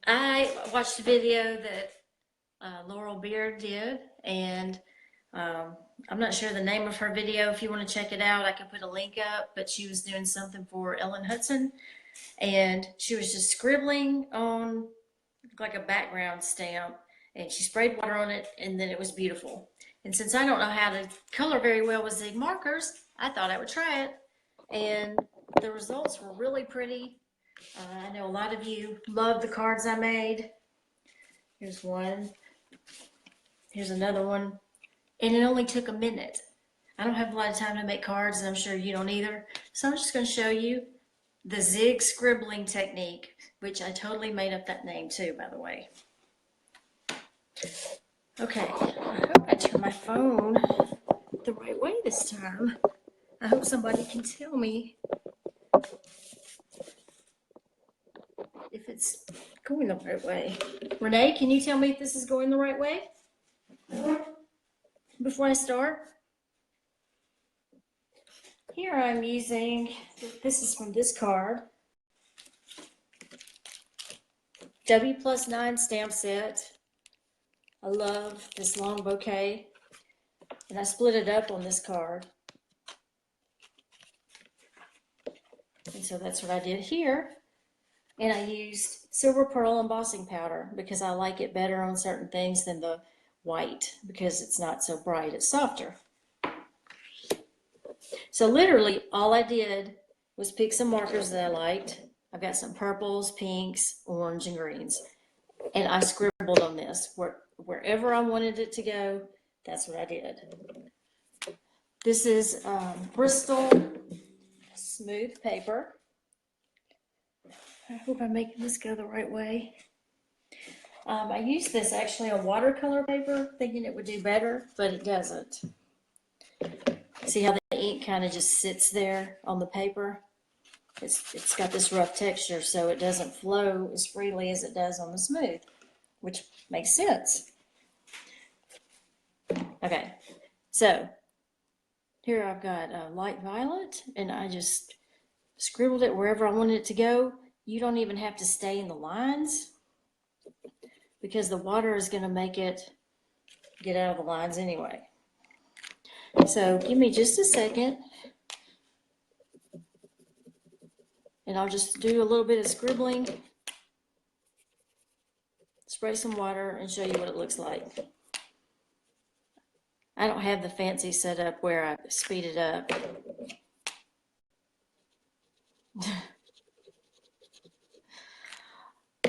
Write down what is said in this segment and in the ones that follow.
I watched a video that Laurel Beard did, and I'm not sure the name of her video. If you want to check it out, I can put a link up. But she was doing something for Ellen Hudson, and she was just scribbling on like a background stamp, and she sprayed water on it, and then it was beautiful. And since I don't know how to color very well with Zig markers, I thought I would try it, and the results were really pretty. I know a lot of you love the cards I made. Here's one. Here's another one. And it only took a minute. I don't have a lot of time to make cards, and I'm sure you don't either. So I'm just going to show you the Zig Scribbling Technique, which I totally made up that name too, by the way. Okay, I hope I turned my phone the right way this time. I hope somebody can tell me if it's going the right way. Renee, can you tell me if this is going the right way before I start? Here I'm using, this is from this card, W+9 stamp set. I love this long bouquet, and I split it up on this card. And so that's what I did here. And I used silver pearl embossing powder because I like it better on certain things than the white because it's not so bright, it's softer. So literally all I did was pick some markers that I liked. I've got some purples, pinks, orange, and greens. And I scribbled on this. Wherever I wanted it to go, that's what I did. This is Bristol Smooth Paper. I hope I'm making this go the right way. I used this actually on watercolor paper, thinking it would do better, but it doesn't. See how the ink kind of just sits there on the paper? It's got this rough texture, so it doesn't flow as freely as it does on the smooth, which makes sense. Okay, so here I've got light violet, and I just scribbled it wherever I wanted it to go. You don't even have to stay in the lines because the water is going to make it get out of the lines anyway. So give me just a second, and I'll just do a little bit of scribbling, spray some water, and show you what it looks like. I don't have the fancy setup where I speed it up.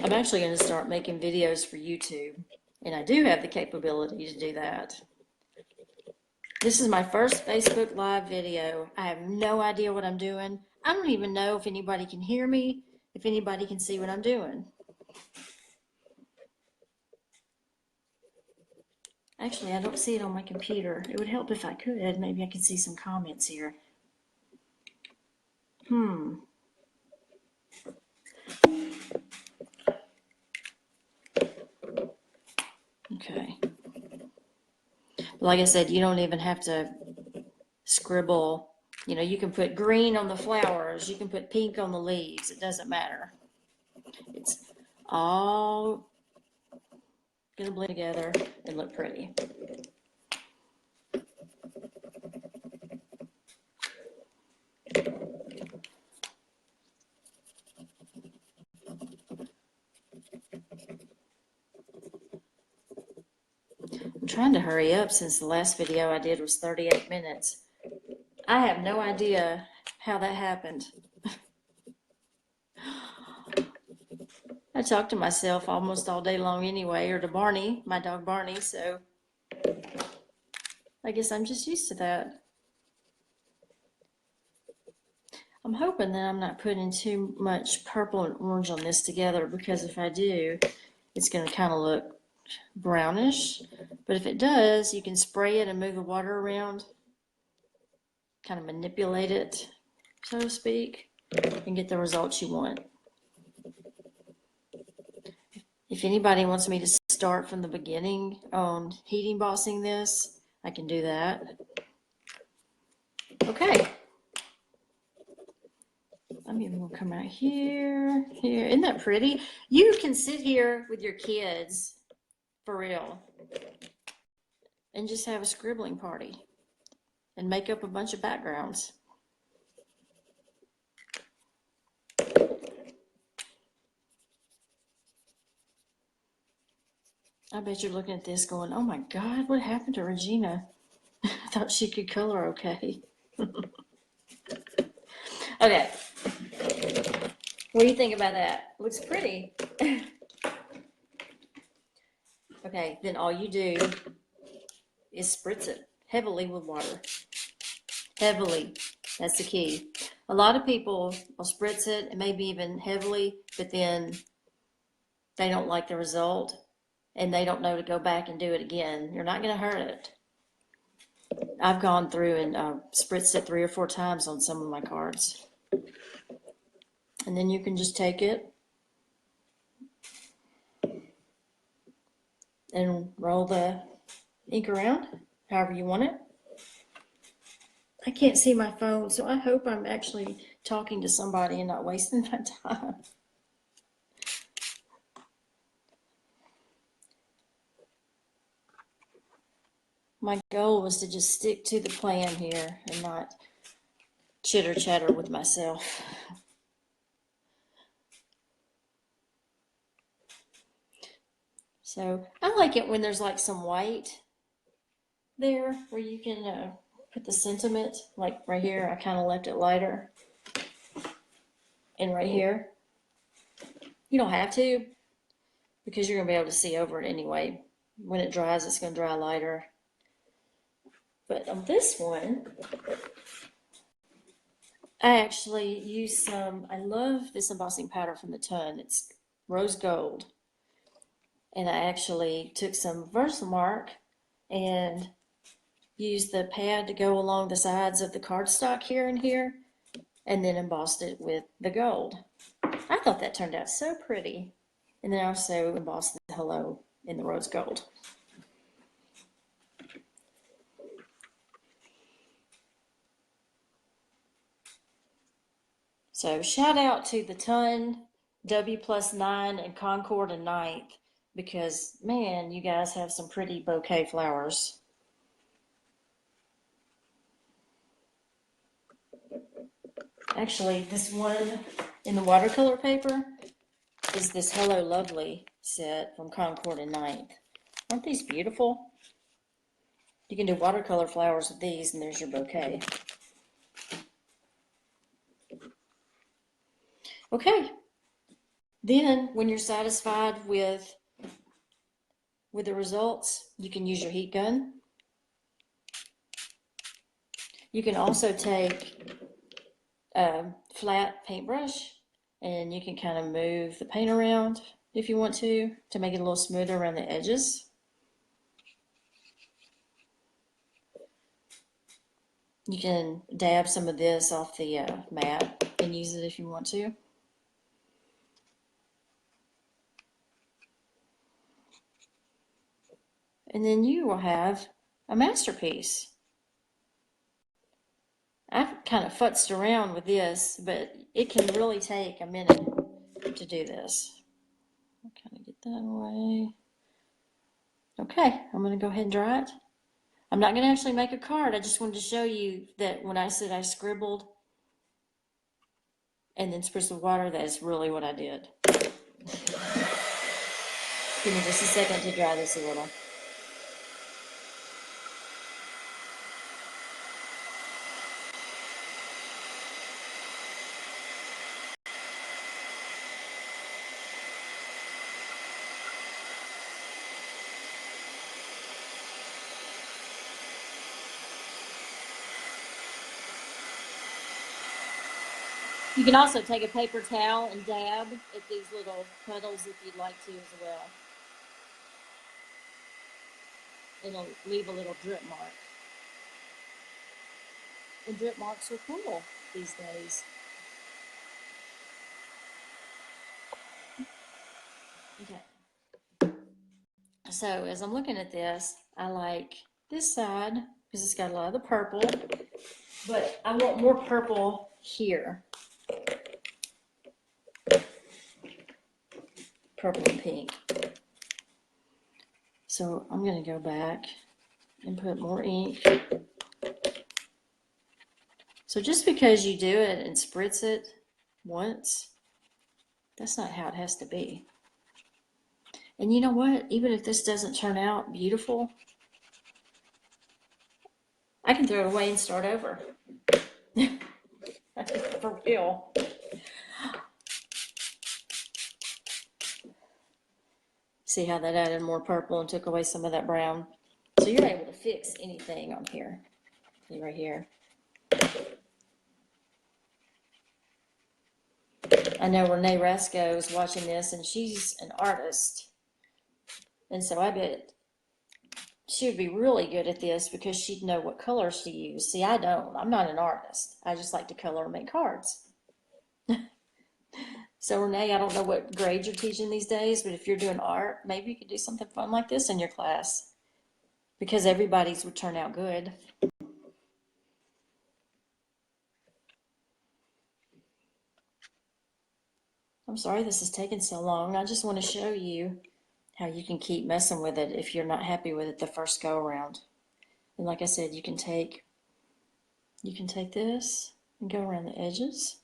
I'm actually going to start making videos for YouTube, and I do have the capability to do that. This is my first Facebook Live video. I have no idea what I'm doing. I don't even know if anybody can hear me, if anybody can see what I'm doing. Actually, I don't see it on my computer. It would help if I could. Maybe I could see some comments here. Okay. Like I said, you don't even have to scribble. You know, you can put green on the flowers. You can put pink on the leaves. It doesn't matter. It's all going to blend together and look pretty. I'm trying to hurry up since the last video I did was 38 minutes. I have no idea how that happened. I talk to myself almost all day long anyway, or to Barney, my dog Barney, so I guess I'm just used to that. I'm hoping that I'm not putting too much purple and orange on this together, because if I do, it's going to kind of look brownish. But if it does, you can spray it and move the water around, kind of manipulate it, so to speak, and get the results you want. If anybody wants me to start from the beginning on heat embossing this, I can do that. Okay. I'm Maybe we'll come out here, here. Isn't that pretty? You can sit here with your kids, for real, and just have a scribbling party and make up a bunch of backgrounds. I bet you're looking at this going, oh my God, what happened to Regina? I thought she could color okay. Okay. What do you think about that? Looks pretty. Okay, then all you do is spritz it heavily with water. Heavily. That's the key. A lot of people will spritz it and maybe even heavily, but then they don't like the result and they don't know to go back and do it again. You're not going to hurt it. I've gone through and spritzed it 3 or 4 times on some of my cards. And then you can just take it and roll the ink around however you want it. I can't see my phone, so I hope I'm actually talking to somebody and not wasting my time. My goal was to just stick to the plan here and not chitter chatter with myself. So I like it when there's like some white there where you can put the sentiment, like right here. I kind of left it lighter. And right here, you don't have to because you're going to be able to see over it anyway. When it dries, it's going to dry lighter. But on this one, I actually used some, I love this embossing powder from the Ton. It's rose gold. And I actually took some Versamark and used the pad to go along the sides of the cardstock here and here, and then embossed it with the gold. I thought that turned out so pretty. And then I also embossed the hello in the rose gold. So shout out to the Ton, W+9, and Concord and 9th, because man, you guys have some pretty bouquet flowers. Actually, this one in the watercolor paper is this Hello Lovely set from Concord and 9th. Aren't these beautiful? You can do watercolor flowers with these, and there's your bouquet. Okay. Then, when you're satisfied with the results, you can use your heat gun. You can also take a flat paintbrush and you can kind of move the paint around if you want to make it a little smoother around the edges. You can dab some of this off the mat and use it if you want to. And then you will have a masterpiece. I've kind of futzed around with this, but it can really take a minute to do this. I'll kind of get that away. Okay, I'm going to go ahead and dry it. I'm not going to actually make a card. I just wanted to show you that when I said I scribbled and then spritzed with water, that is really what I did. Give me just a second to dry this a little. You can also take a paper towel and dab at these little puddles if you'd like to as well. It'll leave a little drip mark. And drip marks are cool these days. Okay. So as I'm looking at this, I like this side because it's got a lot of the purple, but I want more purple here. purple and pink. So I'm going to go back and put more ink. So just because you do it and spritz it once, that's not how it has to be. And you know what? Even if this doesn't turn out beautiful, I can throw it away and start over. For real. See how that added more purple and took away some of that brown? So you're able to fix anything on here. See right here. I know Renee Rasco is watching this, and she's an artist. And so I bet she would be really good at this because she'd know what colors to use. See, I don't. I'm not an artist. I just like to color and make cards. So Renee, I don't know what grade you're teaching these days, but if you're doing art, maybe you could do something fun like this in your class because everybody's would turn out good. I'm sorry this is taking so long. I just want to show you how you can keep messing with it if you're not happy with it the first go around. And like I said, you can take this and go around the edges.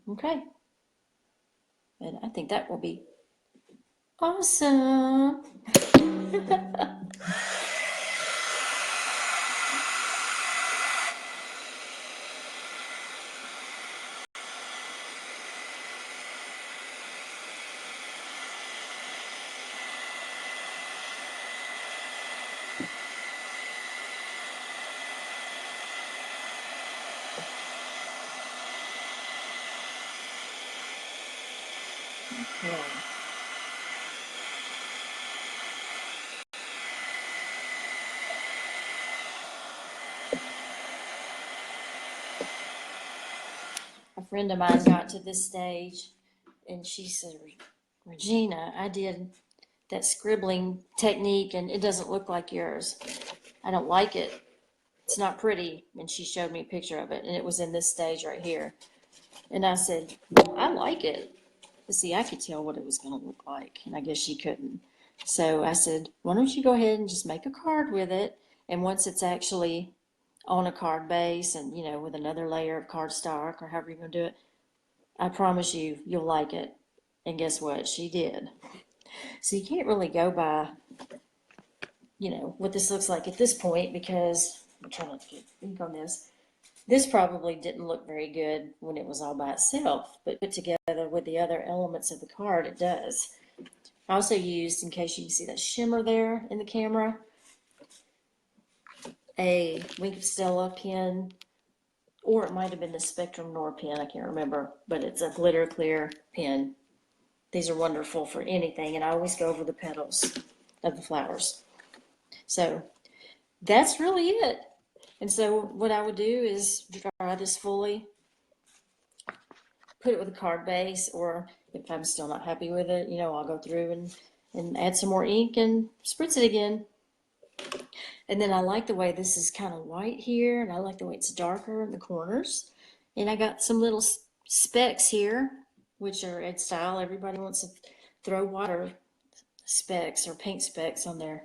Okay. And I think that will be awesome. Yeah. A friend of mine got to this stage and she said, Regina, I did that scribbling technique and it doesn't look like yours. I don't like it. It's not pretty. And she showed me a picture of it and it was in this stage right here. And I said, I like it. But see, I could tell what it was going to look like and I guess she couldn't. So I said, why don't you go ahead and just make a card with it. And once it's actually on a card base and, you know, with another layer of cardstock or however you're going to do it, I promise you, you'll like it. And guess what? She did. So you can't really go by, you know, what this looks like at this point because I'm trying to get ink on this. This probably didn't look very good when it was all by itself, but put together with the other elements of the card, it does. I also used, in case you can see that shimmer there in the camera, a Wink of Stella pen, or it might have been the Spectrum Noir pen, I can't remember, but it's a glitter clear pen. These are wonderful for anything, and I always go over the petals of the flowers. So that's really it. And so what I would do is dry this fully, put it with a card base, or if I'm still not happy with it, you know, I'll go through and add some more ink and spritz it again. And then I like the way this is kind of white here, and I like the way it's darker in the corners. And I got some little specks here, which are Ed style. Everybody wants to throw water specks or paint specks on their